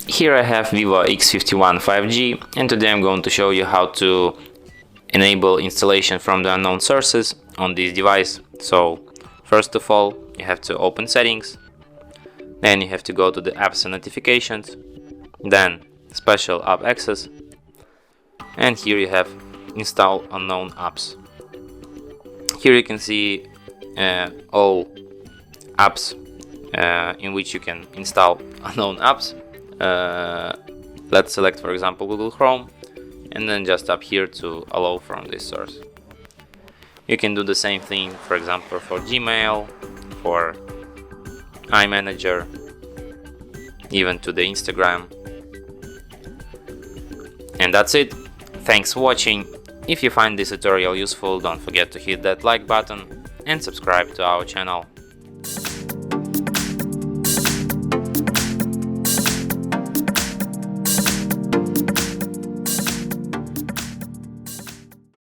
Here I have VIVO X51 5G, and today I'm going to show you how to enable installation from the unknown sources on this device. So first of all, you have to open settings, then you have to go to the apps and notifications, then special app access, and here you have install unknown apps. Here you can see all apps in which you can install unknown apps. Let's select, for example, Google Chrome, and then just tap here to allow from this source. You can do the same thing, for example, for Gmail, for iManager, even to the Instagram. And that's it. Thanks for watching. If you find this tutorial useful, don't forget to hit that like button and subscribe to our channel.